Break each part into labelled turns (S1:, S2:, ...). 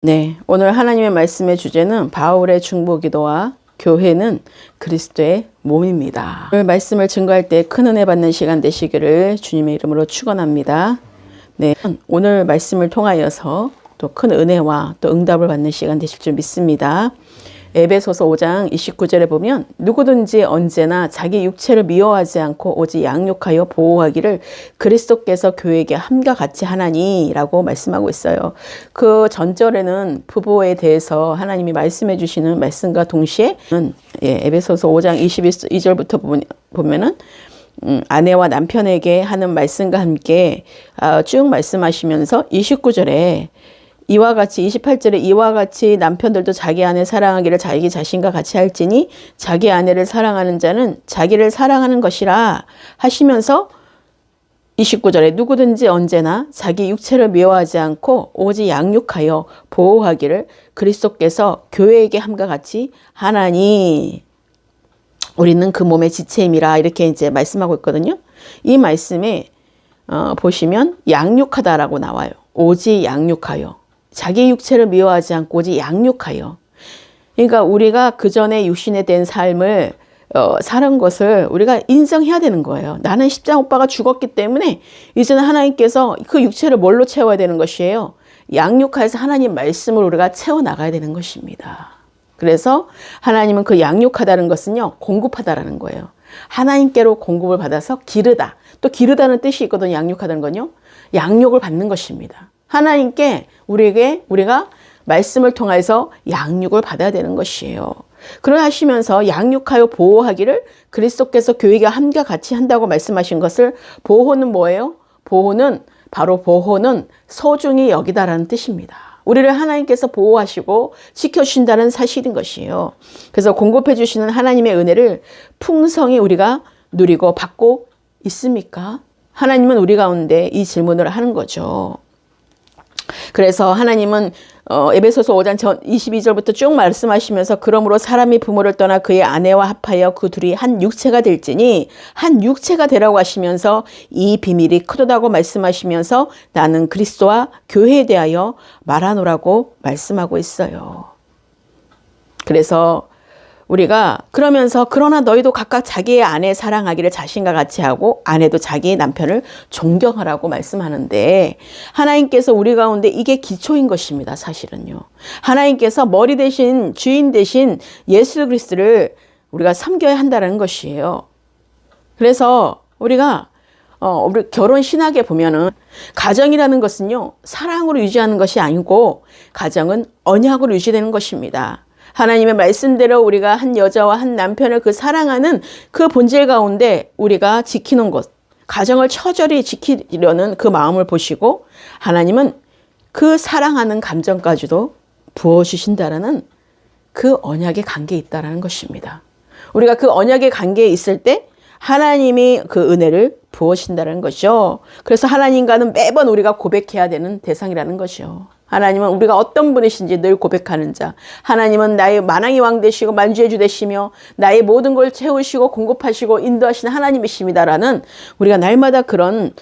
S1: 네, 오늘 하나님의 말씀의 주제는 바울의 중보기도와 교회는 그리스도의 몸입니다. 오늘 말씀을 증거할 때 큰 은혜 받는 시간 되시기를 주님의 이름으로 축원합니다. 네, 오늘 말씀을 통하여서 또 큰 은혜와 또 응답을 받는 시간 되실 줄 믿습니다. 에베소서 5장 29절에 보면 누구든지 언제나 자기 육체를 미워하지 않고 오직 양육하여 보호하기를 그리스도께서 교회에게 함과 같이 하나니 라고 말씀하고 있어요. 그 전절에는 부부에 대해서 하나님이 말씀해 주시는 말씀과 동시에 에베소서 5장 22절부터 보면은 아내와 남편에게 하는 말씀과 함께 쭉 말씀하시면서 29절에 이와 같이 28절에 이와 같이 남편들도 자기 아내 사랑하기를 자기 자신과 같이 할지니 자기 아내를 사랑하는 자는 자기를 사랑하는 것이라 하시면서 29절에 누구든지 언제나 자기 육체를 미워하지 않고 오직 양육하여 보호하기를 그리스도께서 교회에게 함과 같이 하나니 우리는 그 몸의 지체임이라 이렇게 이제 말씀하고 있거든요. 이 말씀에 보시면 양육하다라고 나와요. 오직 양육하여. 자기 육체를 미워하지 않고 오직 양육하여. 그러니까 우리가 그 전에 육신에 대한 삶을 사는 것을 우리가 인정해야 되는 거예요. 나는 십장 오빠가 죽었기 때문에 이제는 하나님께서 그 육체를 뭘로 채워야 되는 것이에요. 양육하여서 하나님 말씀을 우리가 채워나가야 되는 것입니다. 그래서 하나님은 그 양육하다는 것은요, 공급하다라는 거예요. 하나님께로 공급을 받아서 기르다. 또 기르다는 뜻이 있거든요. 양육하다는 건요. 양육을 받는 것입니다. 하나님께 우리가 말씀을 통해서 양육을 받아야 되는 것이에요. 그러하시면서 양육하여 보호하기를 그리스도께서 교회가 함과 같이 한다고 말씀하신 것을 보호는 뭐예요? 보호는 소중히 여기다라는 뜻입니다. 우리를 하나님께서 보호하시고 지켜주신다는 사실인 것이에요. 그래서 공급해 주시는 하나님의 은혜를 풍성히 우리가 누리고 받고 있습니까? 하나님은 우리 가운데 이 질문을 하는 거죠. 그래서 하나님은 에베소서 5장 22절부터 쭉 말씀하시면서 그러므로 사람이 부모를 떠나 그의 아내와 합하여 그 둘이 한 육체가 될지니 한 육체가 되라고 하시면서 이 비밀이 크도다고 말씀하시면서 나는 그리스도와 교회에 대하여 말하노라고 말씀하고 있어요. 그래서 우리가 그러면서 그러나 너희도 각각 자기의 아내 사랑하기를 자신과 같이 하고 아내도 자기의 남편을 존경하라고 말씀하는데 하나님께서 우리 가운데 이게 기초인 것입니다. 사실은요. 하나님께서 머리 대신 주인 대신 예수 그리스도를 우리가 섬겨야 한다는 것이에요. 그래서 우리가 우리 결혼 신학에 보면은 가정이라는 것은요. 사랑으로 유지하는 것이 아니고 가정은 언약으로 유지되는 것입니다. 하나님의 말씀대로 우리가 한 여자와 한 남편을 그 사랑하는 그 본질 가운데 우리가 지키는 것, 가정을 처절히 지키려는 그 마음을 보시고 하나님은 그 사랑하는 감정까지도 부어주신다라는 그 언약의 관계에 있다는 것입니다. 우리가 그 언약의 관계에 있을 때 하나님이 그 은혜를 부어주신다는 것이죠. 그래서 하나님과는 매번 우리가 고백해야 되는 대상이라는 것이죠. 하나님은 우리가 어떤 분이신지 늘 고백하는 자. 하나님은 나의 만왕의 왕 되시고 만주의 주 되시며 나의 모든 걸 채우시고 공급하시고 인도하시는 하나님이십니다라는 우리가 날마다 그런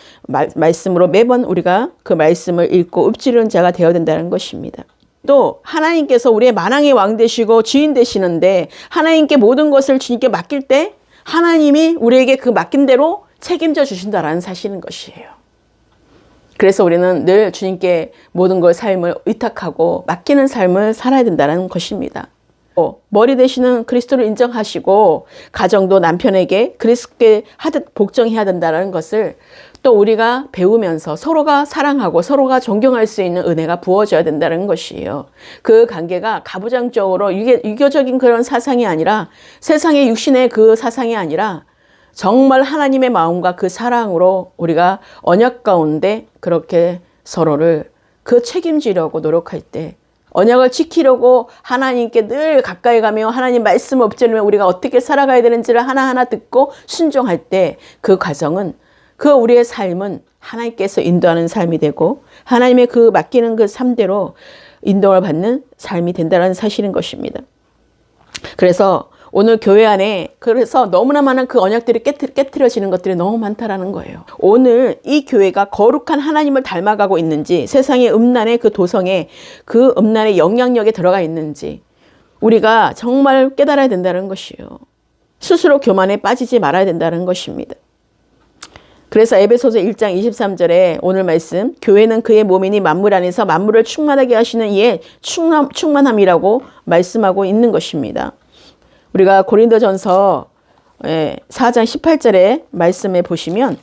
S1: 말씀으로 매번 우리가 그 말씀을 읽고 읊지르는 자가 되어야 된다는 것입니다. 또 하나님께서 우리의 만왕의 왕 되시고 주인 되시는데 하나님께 모든 것을 주님께 맡길 때 하나님이 우리에게 그 맡긴 대로 책임져 주신다라는 사실인 것이에요. 그래서 우리는 늘 주님께 모든 걸 삶을 의탁하고 맡기는 삶을 살아야 된다는 것입니다. 머리 되시는 그리스도를 인정하시고 가정도 남편에게 그리스도께 하듯 복종해야 된다는 것을 또 우리가 배우면서 서로가 사랑하고 서로가 존경할 수 있는 은혜가 부어져야 된다는 것이에요. 그 관계가 가부장적으로 유교적인 그런 사상이 아니라 세상의 육신의 그 사상이 아니라 정말 하나님의 마음과 그 사랑으로 우리가 언약 가운데 그렇게 서로를 그 책임지려고 노력할 때 언약을 지키려고 하나님께 늘 가까이 가며 하나님 말씀 엎지르며 우리가 어떻게 살아가야 되는지를 하나하나 듣고 순종할 때 그 과정은 그 우리의 삶은 하나님께서 인도하는 삶이 되고 하나님의 그 맡기는 그 삶대로 인도를 받는 삶이 된다는 사실인 것입니다. 그래서 오늘 교회 안에 그래서 너무나 많은 그 언약들이 깨트려지는 것들이 너무 많다라는 거예요. 오늘 이 교회가 거룩한 하나님을 닮아가고 있는지, 세상의 음란의 그 도성에 그 음란의 영향력에 들어가 있는지 우리가 정말 깨달아야 된다는 것이요. 스스로 교만에 빠지지 말아야 된다는 것입니다. 그래서 에베소서 1장 23절에 오늘 말씀, 교회는 그의 몸이니 만물 안에서 만물을 충만하게 하시는 이의 충만함이라고 말씀하고 있는 것입니다. 우리가 고린도전서 4장 18절에 말씀에 보시면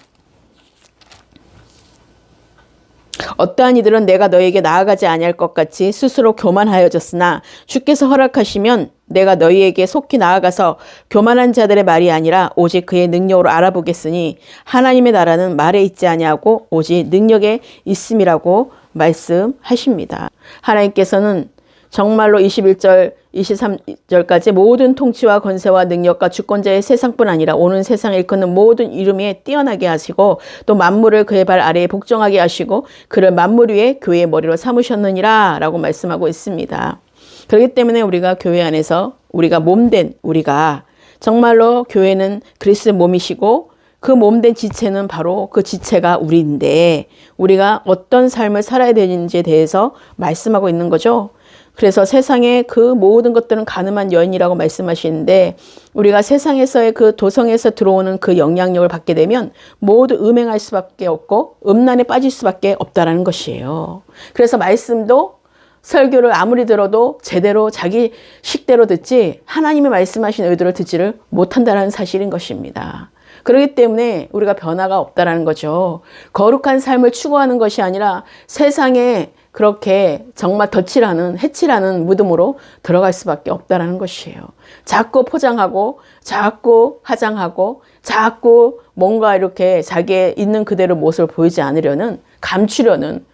S1: 어떠한 이들은 내가 너에게 나아가지 아니할 것 같이 스스로 교만하여졌으나 주께서 허락하시면 내가 너희에게 속히 나아가서 교만한 자들의 말이 아니라 오직 그의 능력으로 알아보겠으니 하나님의 나라는 말에 있지 아니하고 오직 능력에 있음이라고 말씀하십니다. 하나님께서는 정말로 21절, 23절까지 모든 통치와 권세와 능력과 주권자의 세상뿐 아니라 오는 세상을 일컫는 모든 이름에 뛰어나게 하시고 또 만물을 그의 발 아래에 복종하게 하시고 그를 만물 위에 교회의 머리로 삼으셨느니라 라고 말씀하고 있습니다. 그렇기 때문에 우리가 교회 안에서 우리가 몸된 우리가 정말로 교회는 그리스도의 몸이시고 그 몸된 지체는 바로 그 지체가 우리인데 우리가 어떤 삶을 살아야 되는지에 대해서 말씀하고 있는 거죠. 그래서 세상의 그 모든 것들은 가늠한 여인이라고 말씀하시는데 우리가 세상에서의 그 도성에서 들어오는 그 영향력을 받게 되면 모두 음행할 수밖에 없고 음란에 빠질 수밖에 없다라는 것이에요. 그래서 말씀도 설교를 아무리 들어도 제대로 자기 식대로 듣지 하나님의 말씀하신 의도를 듣지를 못한다는 사실인 것입니다. 그렇기 때문에 우리가 변화가 없다라는 거죠. 거룩한 삶을 추구하는 것이 아니라 세상에 그렇게 정말 덫이라는 해치라는 무덤으로 들어갈 수밖에 없다라는 것이에요. 자꾸 포장하고 자꾸 화장하고 자꾸 뭔가 이렇게 자기의 있는 그대로 모습을 보이지 않으려는 감추려는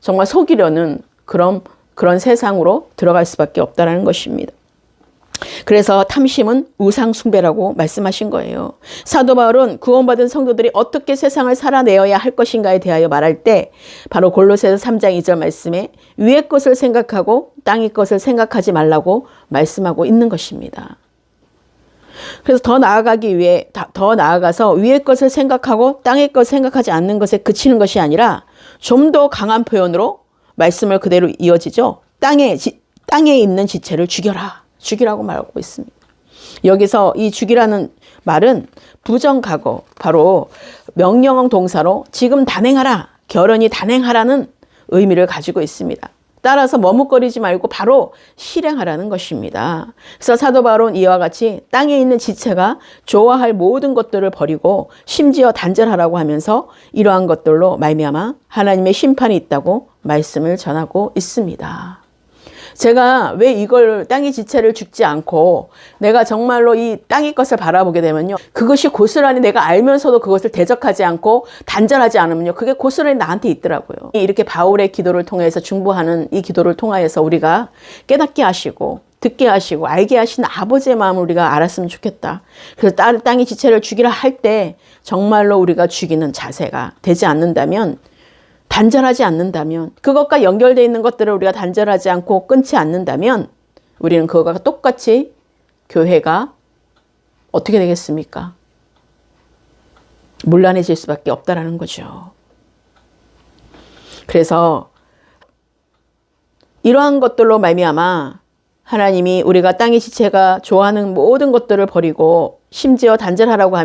S1: 정말 속이려는 그런 세상으로 들어갈 수밖에 없다라는 것입니다. 그래서 탐심은 우상 숭배라고 말씀하신 거예요. 사도 바울은 구원받은 성도들이 어떻게 세상을 살아내어야 할 것인가에 대하여 말할 때 바로 골로새서 3장 2절 말씀에 위의 것을 생각하고 땅의 것을 생각하지 말라고 말씀하고 있는 것입니다. 그래서 더 나아가서 위의 것을 생각하고 땅의 것을 생각하지 않는 것에 그치는 것이 아니라 좀 더 강한 표현으로 말씀을 그대로 이어지죠. 땅에 있는 지체를 죽이라고 말하고 있습니다. 여기서 이 죽이라는 말은 부정가고 바로 명령 동사로 지금 단행하라, 결연히 단행하라는 의미를 가지고 있습니다. 따라서 머뭇거리지 말고 바로 실행하라는 것입니다. 그래서 사도 바울은 이와 같이 땅에 있는 지체가 좋아할 모든 것들을 버리고 심지어 단절하라고 하면서 이러한 것들로 말미암아 하나님의 심판이 있다고 말씀을 전하고 있습니다. 제가 왜 이걸 땅의 지체를 죽지 않고 내가 정말로 이 땅의 것을 바라보게 되면요. 그것이 고스란히 내가 알면서도 그것을 대적하지 않고 단절하지 않으면요. 그게 고스란히 나한테 있더라고요. 이렇게 바울의 기도를 통해서 중보하는 이 기도를 통하여서 우리가 깨닫게 하시고 듣게 하시고 알게 하신 아버지의 마음을 우리가 알았으면 좋겠다. 그래서 땅의 지체를 죽이라 할 때 정말로 우리가 죽이는 자세가 되지 않는다면 단절하지 않는다면 그것과 연결되어 있는 것들을 우리가 단절하지 않고 끊지 않는다면 우리는 그것과 똑같이 교회가 어떻게 되겠습니까? 문란해질 수밖에 없다라는 거죠. 그래서 이러한 것들로 말미암아 하나님이 우리가 땅의 지체가 좋아하는 모든 것들을 버리고 심지어 단절하라고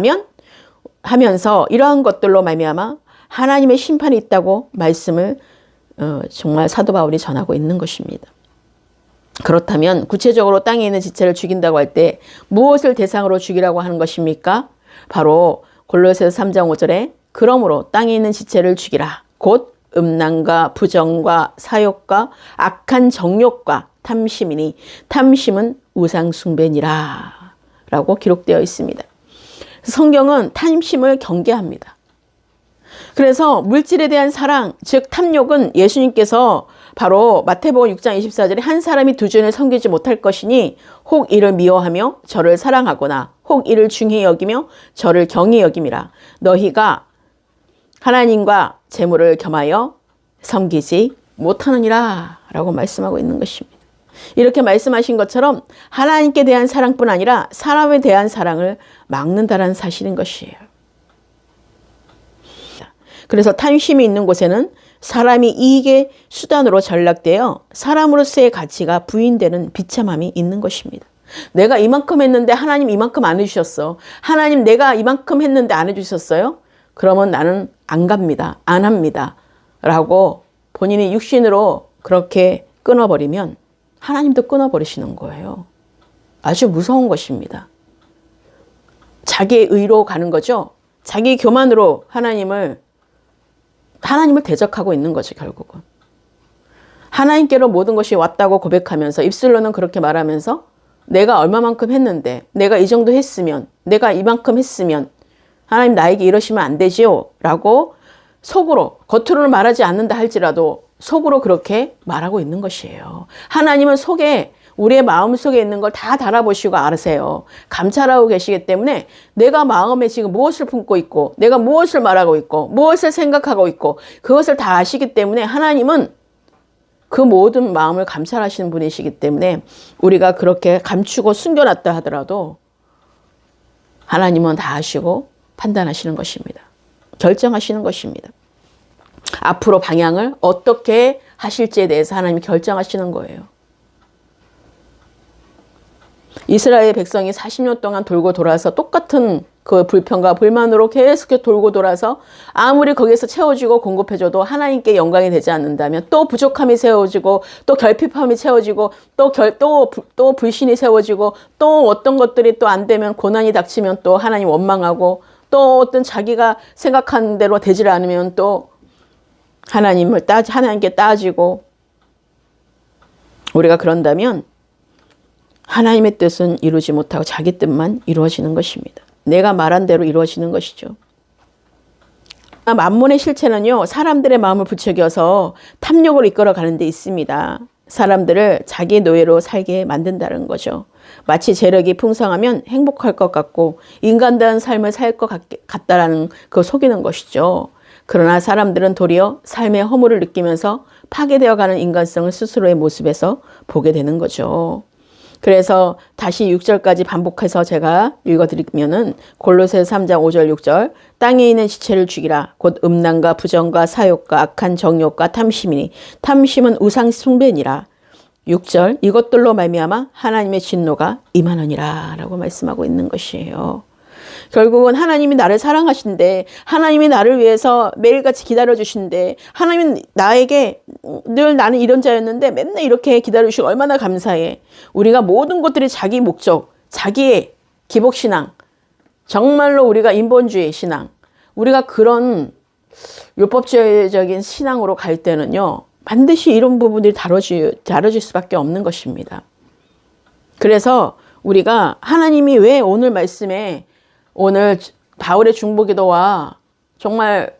S1: 하면서 이러한 것들로 말미암아 하나님의 심판이 있다고 말씀을 정말 사도 바울이 전하고 있는 것입니다. 그렇다면 구체적으로 땅에 있는 지체를 죽인다고 할 때 무엇을 대상으로 죽이라고 하는 것입니까? 바로 골로새서 3장 5절에 그러므로 땅에 있는 지체를 죽이라. 곧 음란과 부정과 사욕과 악한 정욕과 탐심이니 탐심은 우상 숭배니라 라고 기록되어 있습니다. 성경은 탐심을 경계합니다. 그래서 물질에 대한 사랑, 즉 탐욕은 예수님께서 바로 마태복음 6장 24절에 한 사람이 두 주인을 섬기지 못할 것이니 혹 이를 미워하며 저를 사랑하거나 혹 이를 중히 여기며 저를 경히 여김이라. 너희가 하나님과 재물을 겸하여 섬기지 못하느니라 라고 말씀하고 있는 것입니다. 이렇게 말씀하신 것처럼 하나님께 대한 사랑뿐 아니라 사람에 대한 사랑을 막는다는 사실인 것이에요. 그래서 탐심이 있는 곳에는 사람이 이익의 수단으로 전락되어 사람으로서의 가치가 부인되는 비참함이 있는 것입니다. 내가 이만큼 했는데 하나님 이만큼 안 해주셨어. 하나님 내가 이만큼 했는데 안 해주셨어요? 그러면 나는 안 갑니다. 안 합니다. 라고 본인이 육신으로 그렇게 끊어버리면 하나님도 끊어버리시는 거예요. 아주 무서운 것입니다. 자기의 의로 가는 거죠. 자기 교만으로 하나님을 대적하고 있는 거죠, 결국은. 하나님께로 모든 것이 왔다고 고백하면서 입술로는 그렇게 말하면서 내가 얼마만큼 했는데, 내가 이 정도 했으면, 내가 이만큼 했으면 하나님 나에게 이러시면 안 되지요? 라고 속으로, 겉으로는 말하지 않는다 할지라도 속으로 그렇게 말하고 있는 것이에요. 하나님은 속에, 우리의 마음 속에 있는 걸 다 달아보시고 아세요. 감찰하고 계시기 때문에 내가 마음에 지금 무엇을 품고 있고, 내가 무엇을 말하고 있고, 무엇을 생각하고 있고, 그것을 다 아시기 때문에 하나님은 그 모든 마음을 감찰하시는 분이시기 때문에 우리가 그렇게 감추고 숨겨놨다 하더라도 하나님은 다 아시고 판단하시는 것입니다. 결정하시는 것입니다. 앞으로 방향을 어떻게 하실지에 대해서 하나님이 결정하시는 거예요. 이스라엘 백성이 40년 동안 돌고 돌아서 똑같은 그 불평과 불만으로 계속 돌고 돌아서 아무리 거기에서 채워지고 공급해줘도 하나님께 영광이 되지 않는다면 또 부족함이 세워지고 또 결핍함이 채워지고 또 불신이 세워지고 또 어떤 것들이 또 안 되면 고난이 닥치면 또 하나님 원망하고 또 어떤 자기가 생각한 대로 되질 않으면 또 하나님께 따지고 우리가 그런다면 하나님의 뜻은 이루지 못하고 자기 뜻만 이루어지는 것입니다. 내가 말한 대로 이루어지는 것이죠. 만몬의 실체는요, 사람들의 마음을 부추겨서 탐욕을 이끌어가는 데 있습니다. 사람들을 자기 노예로 살게 만든다는 거죠. 마치 재력이 풍성하면 행복할 것 같고 인간다운 삶을 살 것 같다라는 그 속이는 것이죠. 그러나 사람들은 도리어 삶의 허물을 느끼면서 파괴되어가는 인간성을 스스로의 모습에서 보게 되는 거죠. 그래서 다시 6절까지 반복해서 제가 읽어드리면은 골로새서 3장 5절 6절 땅에 있는 지체를 죽이라 곧 음란과 부정과 사욕과 악한 정욕과 탐심이니 탐심은 우상 숭배니라. 6절 이것들로 말미암아 하나님의 진노가 임하느니라 라고 말씀하고 있는 것이에요. 결국은 하나님이 나를 사랑하신데 하나님이 나를 위해서 매일같이 기다려주신데 하나님은 나에게 늘 나는 이런 자였는데 맨날 이렇게 기다려주시고 얼마나 감사해. 우리가 모든 것들이 자기 목적, 자기의 기복신앙, 정말로 우리가 인본주의 신앙, 우리가 그런 율법주의적인 신앙으로 갈 때는요 반드시 이런 부분들이 다뤄질 수밖에 없는 것입니다. 그래서 우리가 하나님이 왜 오늘 말씀에 오늘 바울의 중보기도와 정말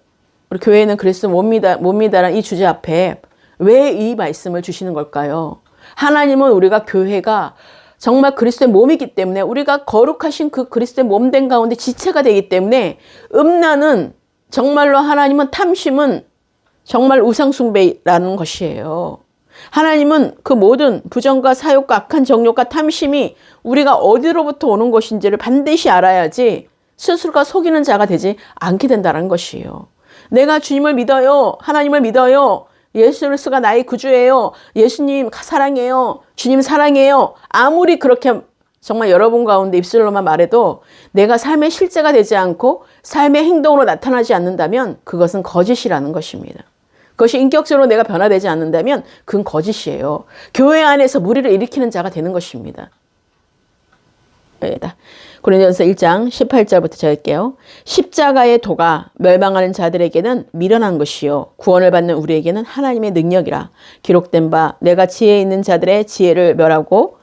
S1: 우리 교회는 그리스도 몸이다라는 이 주제 앞에 왜 이 말씀을 주시는 걸까요? 하나님은 우리가 교회가 정말 그리스도의 몸이기 때문에 우리가 거룩하신 그 그리스도의 몸된 가운데 지체가 되기 때문에 음란은 정말로 하나님은 탐심은 정말 우상숭배라는 것이에요. 하나님은 그 모든 부정과 사욕과 악한 정욕과 탐심이 우리가 어디로부터 오는 것인지를 반드시 알아야지 스스로가 속이는 자가 되지 않게 된다는 것이에요. 내가 주님을 믿어요. 하나님을 믿어요. 예수 그리스도가 나의 구주예요. 예수님 사랑해요. 주님 사랑해요. 아무리 그렇게 정말 여러분 가운데 입술로만 말해도 내가 삶의 실제가 되지 않고 삶의 행동으로 나타나지 않는다면 그것은 거짓이라는 것입니다. 그것이 인격적으로 내가 변화되지 않는다면 그건 거짓이에요. 교회 안에서 무리를 일으키는 자가 되는 것입니다. 고린도전서 1장 18절부터 적을게요. 십자가의 도가 멸망하는 자들에게는 미련한 것이요 구원을 받는 우리에게는 하나님의 능력이라. 기록된 바 내가 지혜 있는 자들의 지혜를 멸하고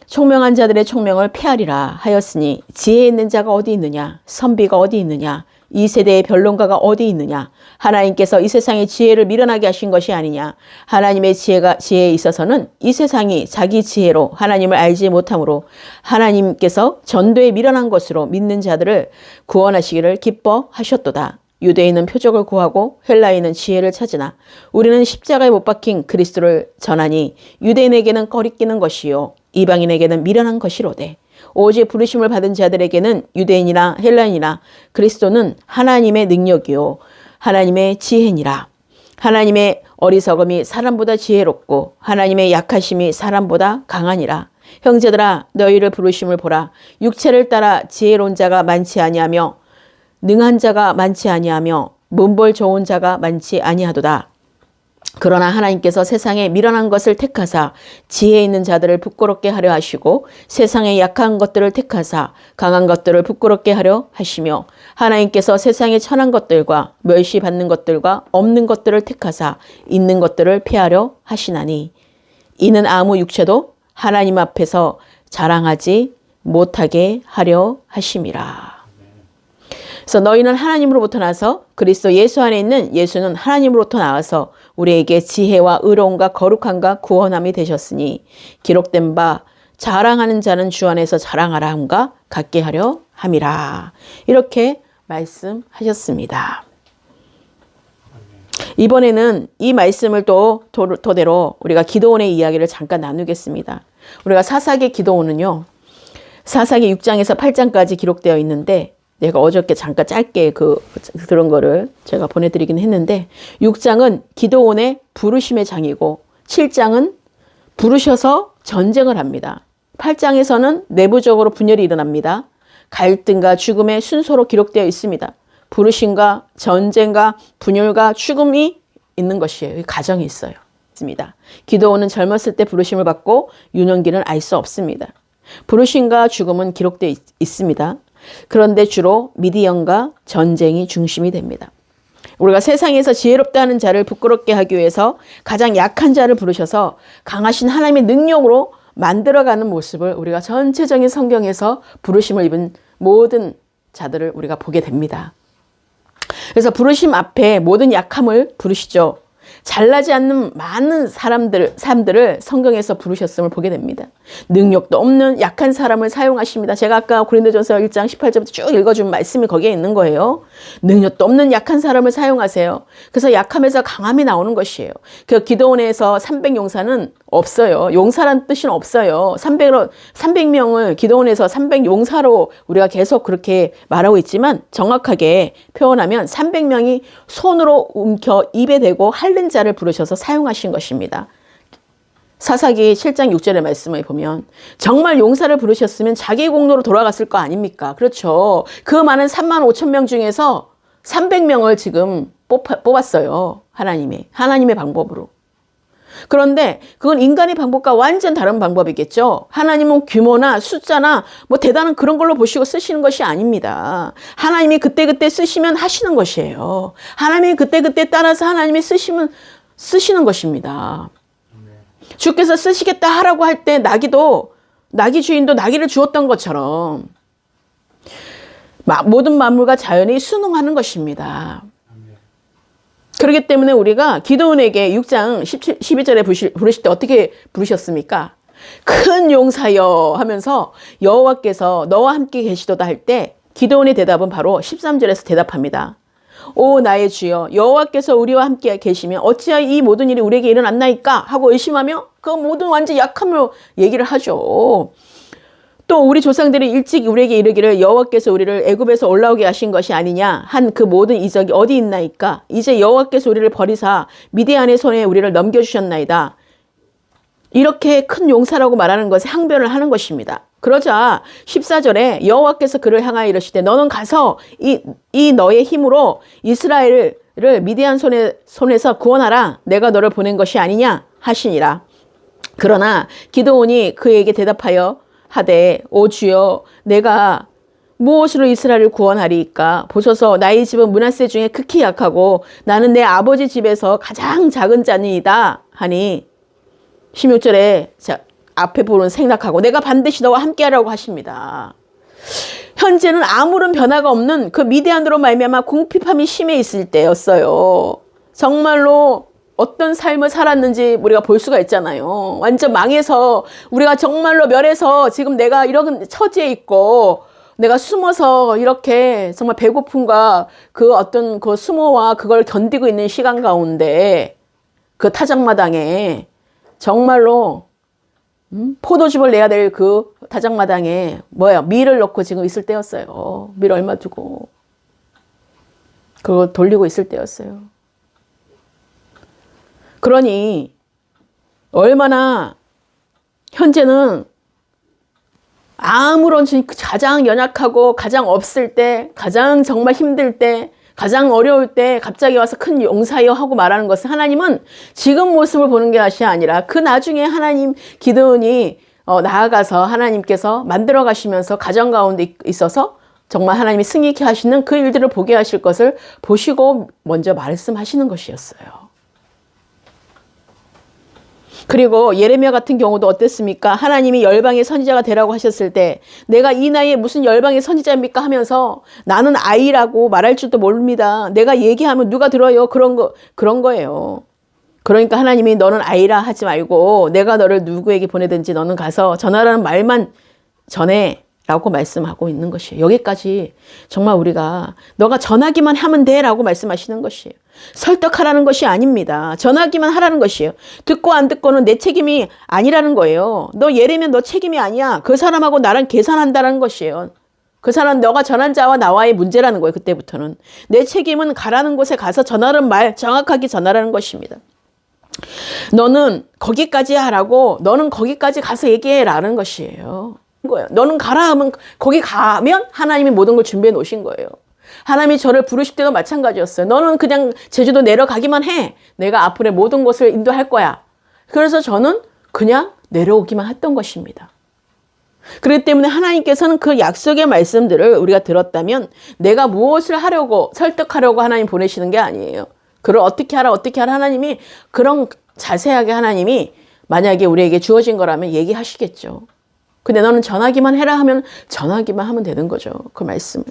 S1: 총명한 자들의 총명을 폐하리라 하였으니 지혜 있는 자가 어디 있느냐 선비가 어디 있느냐 이 세대의 변론가가 어디 있느냐 하나님께서 이 세상의 지혜를 미련하게 하신 것이 아니냐 하나님의 지혜에 있어서는 이 세상이 자기 지혜로 하나님을 알지 못하므로 하나님께서 전도에 미련한 것으로 믿는 자들을 구원하시기를 기뻐하셨도다. 유대인은 표적을 구하고 헬라인은 지혜를 찾으나 우리는 십자가에 못 박힌 그리스도를 전하니 유대인에게는 거리끼는 것이요 이방인에게는 미련한 것이로되 오직 부르심을 받은 자들에게는 유대인이나 헬라인이나 그리스도는 하나님의 능력이요 하나님의 지혜니라. 하나님의 어리석음이 사람보다 지혜롭고 하나님의 약하심이 사람보다 강하니라. 형제들아 너희를 부르심을 보라. 육체를 따라 지혜로운 자가 많지 아니하며 능한 자가 많지 아니하며 문벌 좋은 자가 많지 아니하도다. 그러나 하나님께서 세상에 미련한 것을 택하사 지혜 있는 자들을 부끄럽게 하려 하시고 세상에 약한 것들을 택하사 강한 것들을 부끄럽게 하려 하시며 하나님께서 세상에 천한 것들과 멸시받는 것들과 없는 것들을 택하사 있는 것들을 폐하려 하시나니 이는 아무 육체도 하나님 앞에서 자랑하지 못하게 하려 하심이라. 그래서 너희는 하나님으로부터 나서 그리스도 예수 안에 있는 예수는 하나님으로부터 나와서 우리에게 지혜와 의로움과 거룩함과 구원함이 되셨으니 기록된 바 자랑하는 자는 주 안에서 자랑하라 함과 같게 하려 함이라. 이렇게 말씀하셨습니다. 이번에는 이 말씀을 또 토대로 우리가 기도원의 이야기를 잠깐 나누겠습니다. 우리가 사사기 기도원은요. 사사기 6장에서 8장까지 기록되어 있는데 내가 어저께 잠깐 짧게 그런 거를 제가 보내드리긴 했는데 6장은 기도원의 부르심의 장이고 7장은 부르셔서 전쟁을 합니다. 8장에서는 내부적으로 분열이 일어납니다. 갈등과 죽음의 순서로 기록되어 있습니다. 부르심과 전쟁과 분열과 죽음이 있는 것이에요. 가정이 있어요. 기도원은 젊었을 때 부르심을 받고 유년기는 알 수 없습니다. 부르심과 죽음은 기록되어 있습니다. 그런데 주로 미디언과 전쟁이 중심이 됩니다. 우리가 세상에서 지혜롭다 하는 자를 부끄럽게 하기 위해서 가장 약한 자를 부르셔서 강하신 하나님의 능력으로 만들어가는 모습을 우리가 전체적인 성경에서 부르심을 입은 모든 자들을 우리가 보게 됩니다. 그래서 부르심 앞에 모든 약함을 부르시죠. 잘나지 않는 많은 사람들을 성경에서 부르셨음을 보게 됩니다. 능력도 없는 약한 사람을 사용하십니다. 제가 아까 고린도전서 1장 18절부터 쭉 읽어준 말씀이 거기에 있는 거예요. 능력도 없는 약한 사람을 사용하세요. 그래서 약함에서 강함이 나오는 것이에요. 그 기도원에서 300용사는 없어요. 용사란 뜻은 없어요. 300명을 기도원에서 300용사로 우리가 계속 그렇게 말하고 있지만 정확하게 표현하면 300명이 손으로 움켜 입에 대고 핥는 자를 부르셔서 사용하신 것입니다. 사사기 7장 6절의 말씀을 보면 정말 용사를 부르셨으면 자기 공로로 돌아갔을 거 아닙니까? 그렇죠. 그 많은 3만 5천 명 중에서 300명을 지금 뽑았어요. 하나님의 방법으로. 그런데 그건 인간의 방법과 완전 다른 방법이겠죠. 하나님은 규모나 숫자나 뭐 대단한 그런 걸로 보시고 쓰시는 것이 아닙니다. 하나님이 그때그때 쓰시면 하시는 것이에요. 하나님이 그때그때 따라서 하나님이 쓰시는 것입니다. 주께서 쓰시겠다 하라고 할 때 나귀 주인도 나귀를 주었던 것처럼 모든 만물과 자연이 순응하는 것입니다. 그렇기 때문에 우리가 기도원에게 6장 12절에 부르실 때 어떻게 부르셨습니까? 큰 용사여 하면서 여호와께서 너와 함께 계시도다 할 때 기도원의 대답은 바로 13절에서 대답합니다. 오 나의 주여 여호와께서 우리와 함께 계시면 어찌하여 이 모든 일이 우리에게 일어났나이까 하고 의심하며 그 모든 완전 약함으로 얘기를 하죠. 또 우리 조상들이 일찍 우리에게 이르기를 여호와께서 우리를 애굽에서 올라오게 하신 것이 아니냐 한 그 모든 이적이 어디 있나이까 이제 여호와께서 우리를 버리사 미디안의 손에 우리를 넘겨주셨나이다. 이렇게 큰 용사라고 말하는 것에 항변을 하는 것입니다. 그러자 14절에 여호와께서 그를 향하여 이르시되 너는 가서 이 너의 힘으로 이스라엘을 미디안 손에서 구원하라. 내가 너를 보낸 것이 아니냐 하시니라. 그러나 기드온이 그에게 대답하여 하되 오 주여 내가 무엇으로 이스라엘을 구원하리이까 보소서 나의 집은 므낫세 중에 극히 약하고 나는 내 아버지 집에서 가장 작은 자니이다 하니 16절에 앞에 부분 생략하고 내가 반드시 너와 함께하라고 하십니다. 현재는 아무런 변화가 없는 그 미디안으로 말미암아 궁핍함이 심해 있을 때였어요. 정말로 어떤 삶을 살았는지 우리가 볼 수가 있잖아요. 완전 망해서 우리가 정말로 멸해서 지금 내가 이런 처지에 있고 내가 숨어서 이렇게 정말 배고픔과 그 어떤 그 수모와 그걸 견디고 있는 시간 가운데 그 타작마당에 정말로 포도즙을 내야 될 그 타작마당에 밀을 넣고 지금 있을 때였어요. 밀 얼마 두고 그걸 돌리고 있을 때였어요. 그러니 얼마나 현재는 아무런 가장 연약하고 가장 없을 때, 가장 정말 힘들 때, 가장 어려울 때 갑자기 와서 큰 용사여 하고 말하는 것은 하나님은 지금 모습을 보는 것이 아니라 그 나중에 하나님 기드온이 나아가서 하나님께서 만들어 가시면서 가정 가운데 있어서 정말 하나님이 승리케 하시는 그 일들을 보게 하실 것을 보시고 먼저 말씀하시는 것이었어요. 그리고 예레미야 같은 경우도 어땠습니까? 하나님이 열방의 선지자가 되라고 하셨을 때 내가 이 나이에 무슨 열방의 선지자입니까 하면서 나는 아이라고 말할 줄도 모릅니다. 내가 얘기하면 누가 들어요? 그런 거예요. 그러니까 하나님이 너는 아이라 하지 말고 내가 너를 누구에게 보내든지 너는 가서 전하라는 말만 전해 라고 말씀하고 있는 것이에요. 여기까지 정말 우리가 너가 전하기만 하면 돼 라고 말씀하시는 것이에요. 설득하라는 것이 아닙니다. 전하기만 하라는 것이에요. 듣고 안 듣고는 내 책임이 아니라는 거예요. 너 예레미야 너 책임이 아니야. 그 사람하고 나랑 계산한다는 것이에요. 그 사람 너가 전한 자와 나와의 문제라는 거예요. 그때부터는. 내 책임은 가라는 곳에 가서 전하라는 말 정확하게 전하라는 것입니다. 너는 거기까지 하라고 너는 거기까지 가서 얘기해라는 것이에요. 너는 가라 하면 거기 가면 하나님이 모든 걸 준비해 놓으신 거예요. 하나님이 저를 부르실 때도 마찬가지였어요. 너는 그냥 제주도 내려가기만 해. 내가 앞으로 모든 곳을 인도할 거야. 그래서 저는 그냥 내려오기만 했던 것입니다. 그렇기 때문에 하나님께서는 그 약속의 말씀들을 우리가 들었다면 내가 무엇을 하려고 설득하려고 하나님 보내시는 게 아니에요. 그걸 어떻게 하라 하나님이 그런 자세하게 하나님이 만약에 우리에게 주어진 거라면 얘기하시겠죠. 근데 너는 전하기만 해라 하면 전하기만 하면 되는 거죠. 그 말씀을.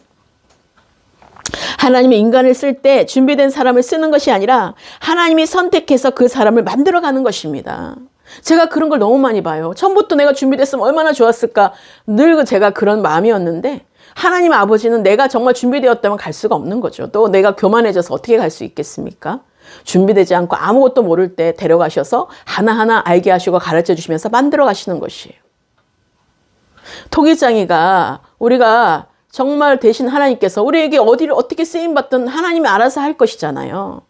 S1: 하나님이 인간을 쓸 때 준비된 사람을 쓰는 것이 아니라 하나님이 선택해서 그 사람을 만들어가는 것입니다. 제가 그런 걸 너무 많이 봐요. 처음부터 내가 준비됐으면 얼마나 좋았을까. 늘 제가 그런 마음이었는데 하나님 아버지는 내가 정말 준비되었다면 갈 수가 없는 거죠. 또 내가 교만해져서 어떻게 갈 수 있겠습니까? 준비되지 않고 아무것도 모를 때 데려가셔서 하나하나 알게 하시고 가르쳐 주시면서 만들어 가시는 것이에요. 토기장이가 우리가 정말 대신 하나님께서 우리에게 어디를 어떻게 쓰임받든 하나님이 알아서 할 것이잖아요.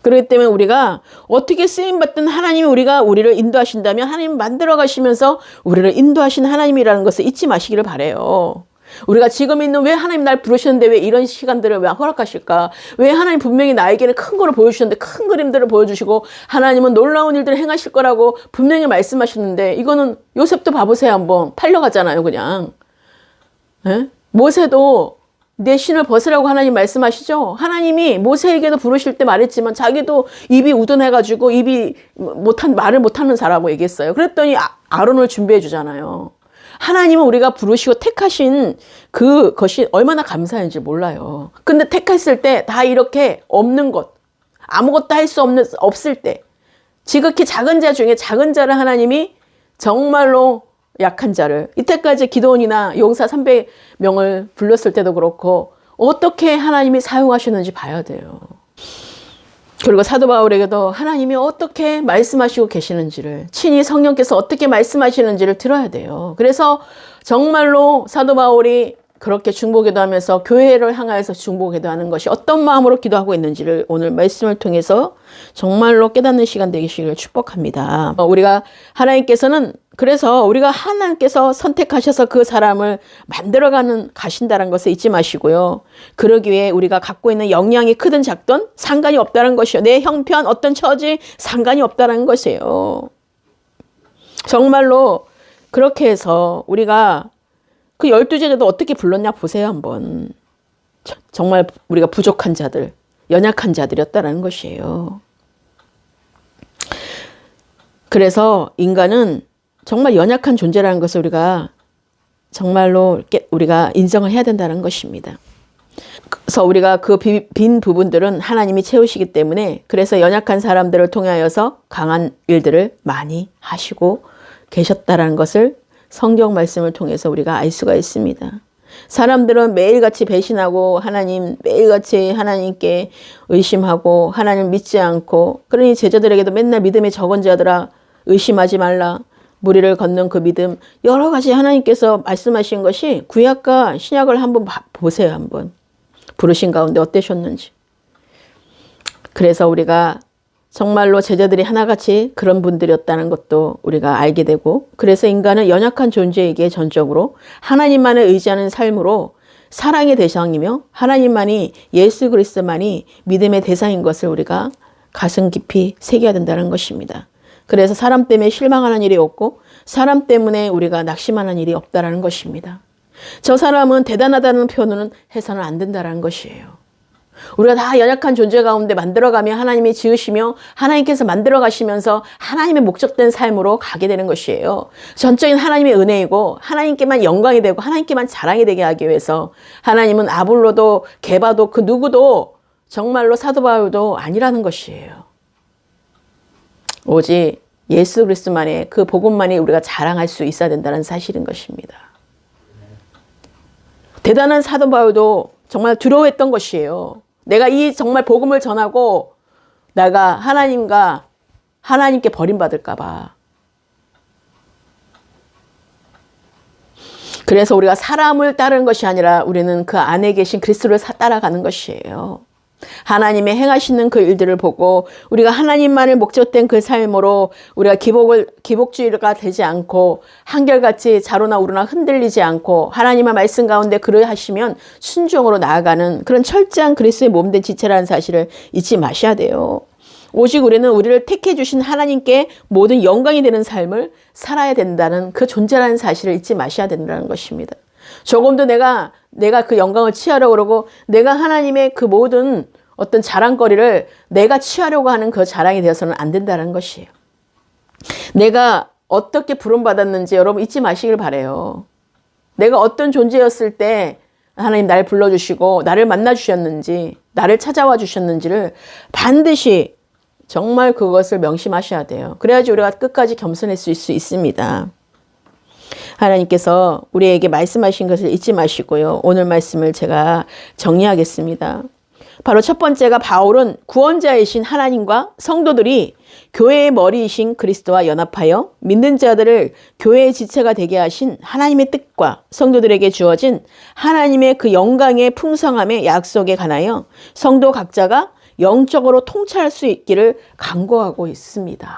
S1: 그렇기 때문에 우리가 어떻게 쓰임받든 하나님이 우리를 인도하신다면 하나님 만들어 가시면서 우리를 인도하신 하나님이라는 것을 잊지 마시기를 바라요. 우리가 지금 있는 왜 하나님 날 부르셨는데 왜 이런 시간들을 왜 허락하실까? 왜 하나님 분명히 나에게는 큰 거를 보여주셨는데 큰 그림들을 보여주시고 하나님은 놀라운 일들을 행하실 거라고 분명히 말씀하셨는데 이거는 요셉도 봐보세요. 한번 팔려가잖아요. 그냥. 에? 모세도 내 신을 벗으라고 하나님 말씀하시죠. 하나님이 모세에게도 부르실 때 말했지만 자기도 입이 우둔해가지고 말을 못하는 사람이라고 얘기했어요. 그랬더니 아론을 준비해 주잖아요. 하나님은 우리가 부르시고 택하신 그것이 얼마나 감사한지 몰라요. 근데 택했을 때 다 이렇게 없는 것, 아무것도 할 수 없을 때, 지극히 작은 자 중에 작은 자를 하나님이 정말로 약한 자를, 이때까지 기드온이나 용사 300명을 불렀을 때도 그렇고 어떻게 하나님이 사용하셨는지 봐야 돼요. 그리고 사도 바울에게도 하나님이 어떻게 말씀하시고 계시는지를, 친히 성령께서 어떻게 말씀하시는지를 들어야 돼요. 그래서 정말로 사도 바울이 그렇게 중보기도하면서 교회를 향하여서 중보기도하는 것이 어떤 마음으로 기도하고 있는지를 오늘 말씀을 통해서 정말로 깨닫는 시간 되시기를 축복합니다. 우리가 하나님께서는 그래서 우리가 하나님께서 선택하셔서 그 사람을 가신다는 것을 잊지 마시고요. 그러기 위해 우리가 갖고 있는 역량이 크든 작든 상관이 없다는 것이요. 내 형편 어떤 처지 상관이 없다는 것이에요. 정말로 그렇게 해서 우리가 그 12제자도 어떻게 불렀냐 보세요 한번. 정말 우리가 부족한 자들, 연약한 자들이었다는 것이에요. 그래서 인간은 정말 연약한 존재라는 것을 우리가 정말로 우리가 인정을 해야 된다는 것입니다. 그래서 우리가 그 빈 부분들은 하나님이 채우시기 때문에 그래서 연약한 사람들을 통하여서 강한 일들을 많이 하시고 계셨다라는 것을 성경 말씀을 통해서 우리가 알 수가 있습니다. 사람들은 매일같이 배신하고 하나님 매일같이 하나님께 의심하고 하나님 믿지 않고, 그러니 제자들에게도 맨날 믿음의 적은 자들아 의심하지 말라, 무리를 걷는 그 믿음, 여러 가지 하나님께서 말씀하신 것이 구약과 신약을 한번 보세요. 한번 부르신 가운데 어떠셨는지. 그래서 우리가 정말로 제자들이 하나같이 그런 분들이었다는 것도 우리가 알게 되고, 그래서 인간은 연약한 존재이기에 전적으로 하나님만을 의지하는 삶으로 사랑의 대상이며 하나님만이, 예수 그리스도만이 믿음의 대상인 것을 우리가 가슴 깊이 새겨야 된다는 것입니다. 그래서 사람 때문에 실망하는 일이 없고 사람 때문에 우리가 낙심하는 일이 없다는 것입니다. 저 사람은 대단하다는 표현은 해서는 안 된다는 것이에요. 우리가 다 연약한 존재 가운데 만들어가며 하나님이 지으시며 하나님께서 만들어 가시면서 하나님의 목적된 삶으로 가게 되는 것이에요. 전적인 하나님의 은혜이고 하나님께만 영광이 되고 하나님께만 자랑이 되게 하기 위해서, 하나님은 아볼로도 게바도 그 누구도 정말로 사도 바울도 아니라는 것이에요. 오직 예수 그리스도만의 그 복음만이 우리가 자랑할 수 있어야 된다는 사실인 것입니다. 대단한 사도 바울도 정말 두려워했던 것이에요. 내가 이 정말 복음을 전하고 내가 하나님께 버림받을까 봐. 그래서 우리가 사람을 따르는 것이 아니라 우리는 그 안에 계신 그리스도를 따라가는 것이에요. 하나님의 행하시는 그 일들을 보고 우리가 하나님만을 목적된 그 삶으로 우리가 기복주의가 되지 않고 한결같이 좌로나 우로나 흔들리지 않고 하나님의 말씀 가운데 그러하시면 순종으로 나아가는 그런 철저한 그리스도의 몸된 지체라는 사실을 잊지 마셔야 돼요. 오직 우리는 우리를 택해 주신 하나님께 모든 영광이 되는 삶을 살아야 된다는 그 존재라는 사실을 잊지 마셔야 된다는 것입니다. 조금도 내가 그 영광을 취하려고 그러고 내가 하나님의 그 모든 어떤 자랑거리를 내가 취하려고 하는 그 자랑이 되어서는 안 된다는 것이에요. 내가 어떻게 부름받았는지 여러분 잊지 마시길 바라요. 내가 어떤 존재였을 때 하나님 나를 불러주시고 나를 만나주셨는지, 나를 찾아와 주셨는지를 반드시 정말 그것을 명심하셔야 돼요. 그래야지 우리가 끝까지 겸손해질 수 있습니다. 하나님께서 우리에게 말씀하신 것을 잊지 마시고요. 오늘 말씀을 제가 정리하겠습니다. 바로 첫 번째가, 바울은 구원자이신 하나님과 성도들이 교회의 머리이신 그리스도와 연합하여 믿는 자들을 교회의 지체가 되게 하신 하나님의 뜻과 성도들에게 주어진 하나님의 그 영광의 풍성함의 약속에 관하여 성도 각자가 영적으로 통찰할 수 있기를 간구하고 있습니다.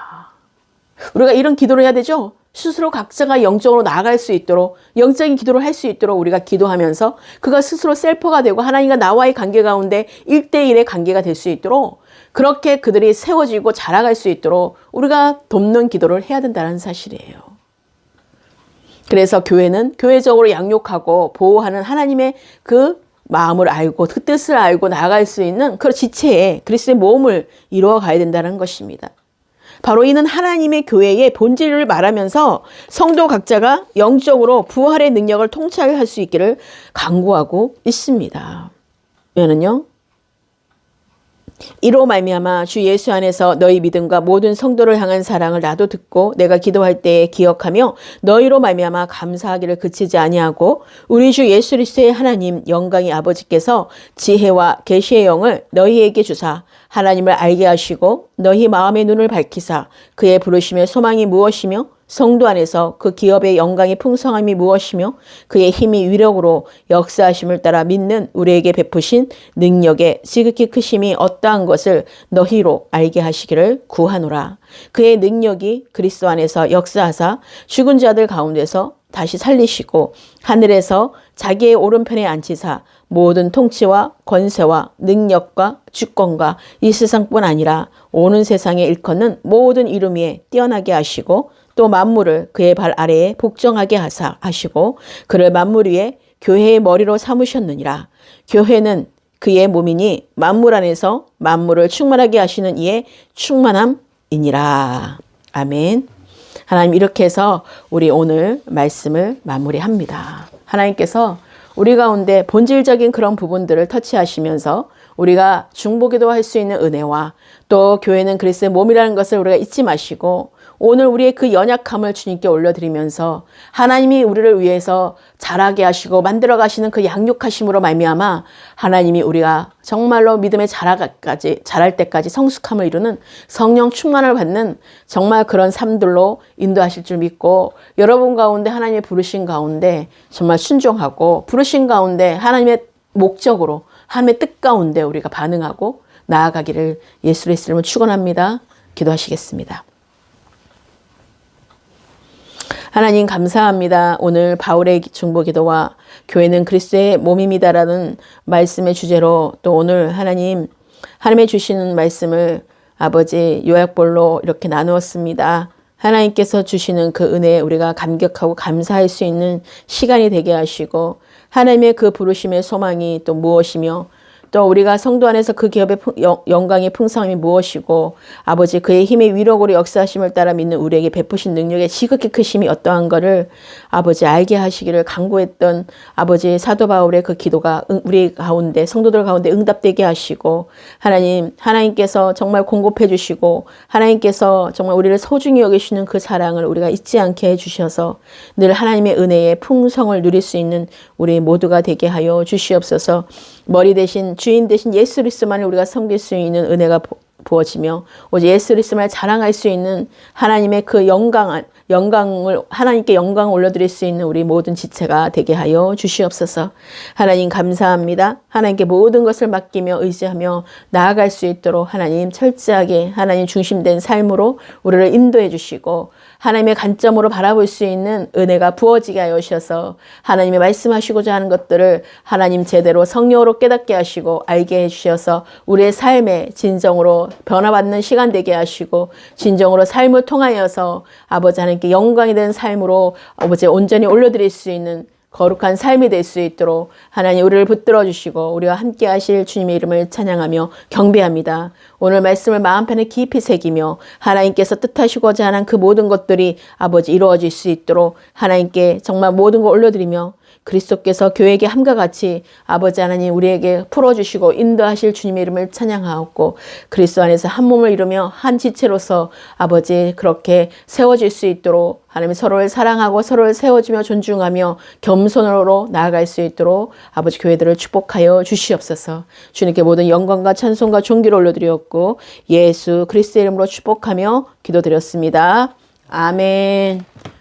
S1: 우리가 이런 기도를 해야 되죠. 스스로 각자가 영적으로 나아갈 수 있도록, 영적인 기도를 할 수 있도록 우리가 기도하면서 그가 스스로 셀프가 되고 하나님과 나와의 관계 가운데 1대1의 관계가 될 수 있도록, 그렇게 그들이 세워지고 자라갈 수 있도록 우리가 돕는 기도를 해야 된다는 사실이에요. 그래서 교회는 교회적으로 양육하고 보호하는 하나님의 그 마음을 알고 그 뜻을 알고 나아갈 수 있는 그 지체에 그리스도의 몸을 이루어 가야 된다는 것입니다. 바로 이는 하나님의 교회의 본질을 말하면서 성도 각자가 영적으로 부활의 능력을 통찰할 수 있기를 간구하고 있습니다. 그러면은요, 이로 말미암아 주 예수 안에서 너희 믿음과 모든 성도를 향한 사랑을 나도 듣고 내가 기도할 때에 기억하며 너희로 말미암아 감사하기를 그치지 아니하고, 우리 주 예수 그리스도의 하나님 영광의 아버지께서 지혜와 계시의 영을 너희에게 주사 하나님을 알게 하시고 너희 마음의 눈을 밝히사 그의 부르심의 소망이 무엇이며 성도 안에서 그 기업의 영광의 풍성함이 무엇이며 그의 힘이 위력으로 역사하심을 따라 믿는 우리에게 베푸신 능력의 지극히 크심이 어떠한 것을 너희로 알게 하시기를 구하노라. 그의 능력이 그리스도 안에서 역사하사 죽은 자들 가운데서 다시 살리시고 하늘에서 자기의 오른편에 앉히사 모든 통치와 권세와 능력과 주권과 이 세상뿐 아니라 오는 세상에 일컫는 모든 이름 위에 뛰어나게 하시고 또 만물을 그의 발 아래에 복종하게 하시고 그를 만물 위에 교회의 머리로 삼으셨느니라. 교회는 그의 몸이니 만물 안에서 만물을 충만하게 하시는 이의 충만함이니라. 아멘. 하나님, 이렇게 해서 우리 오늘 말씀을 마무리합니다. 하나님께서 우리 가운데 본질적인 그런 부분들을 터치하시면서 우리가 중보기도 할 수 있는 은혜와 또 교회는 그리스도의 몸이라는 것을 우리가 잊지 마시고 오늘 우리의 그 연약함을 주님께 올려드리면서 하나님이 우리를 위해서 자라게 하시고 만들어 가시는 그 양육하심으로 말미암아 하나님이 우리가 정말로 믿음의 자랄 때까지 성숙함을 이루는 성령 충만을 받는 정말 그런 삶들로 인도하실 줄 믿고 여러분 가운데 하나님의 부르신 가운데 정말 순종하고 부르신 가운데 하나님의 목적으로 하나님의 뜻 가운데 우리가 반응하고 나아가기를 예수의 이름으로 축원합니다. 기도하시겠습니다. 하나님 감사합니다. 오늘 바울의 중보기도와 교회는 그리스도의 몸입니다라는 말씀의 주제로 또 오늘 하나님의 주시는 말씀을 아버지 요약본로 이렇게 나누었습니다. 하나님께서 주시는 그 은혜에 우리가 감격하고 감사할 수 있는 시간이 되게 하시고 하나님의 그 부르심의 소망이 또 무엇이며 또 우리가 성도 안에서 그 기업의 영광의 풍성함이 무엇이고 아버지 그의 힘의 위력으로 역사하심을 따라 믿는 우리에게 베푸신 능력의 지극히 크심이 어떠한 것을 아버지 알게 하시기를 간구했던 아버지 사도 바울의 그 기도가 우리 가운데 성도들 가운데 응답되게 하시고 하나님께서 정말 공급해 주시고 하나님께서 정말 우리를 소중히 여기시는 그 사랑을 우리가 잊지 않게 해주셔서 늘 하나님의 은혜의 풍성을 누릴 수 있는 우리 모두가 되게 하여 주시옵소서. 머리 대신 주인 대신 예수 그리스도만을 우리가 섬길 수 있는 은혜가 부어지며 오직 예수 그리스도만을 자랑할 수 있는 하나님의 그 영광을 하나님께 영광을 올려드릴 수 있는 우리 모든 지체가 되게 하여 주시옵소서. 하나님 감사합니다. 하나님께 모든 것을 맡기며 의지하며 나아갈 수 있도록 하나님 철저하게 하나님 중심된 삶으로 우리를 인도해 주시고 하나님의 관점으로 바라볼 수 있는 은혜가 부어지게 하여 주셔서 하나님의 말씀하시고자 하는 것들을 하나님 제대로 성령으로 깨닫게 하시고 알게 해주셔서 우리의 삶에 진정으로 변화받는 시간 되게 하시고 진정으로 삶을 통하여서 아버지 하나님께 영광이 되는 삶으로 아버지 온전히 올려드릴 수 있는 거룩한 삶이 될 수 있도록 하나님 우리를 붙들어 주시고 우리와 함께 하실 주님의 이름을 찬양하며 경배합니다. 오늘 말씀을 마음편에 깊이 새기며 하나님께서 뜻하시고자 하는 그 모든 것들이 아버지 이루어질 수 있도록 하나님께 정말 모든 걸 올려드리며 그리스도께서 교회에게 함과 같이 아버지 하나님 우리에게 풀어주시고 인도하실 주님의 이름을 찬양하옵고 그리스도 안에서 한 몸을 이루며 한 지체로서 아버지 그렇게 세워질 수 있도록 하나님 서로를 사랑하고 서로를 세워주며 존중하며 겸손으로 나아갈 수 있도록 아버지 교회들을 축복하여 주시옵소서. 주님께 모든 영광과 찬송과 존귀를 올려드렸고 예수 그리스도의 이름으로 축복하며 기도드렸습니다. 아멘.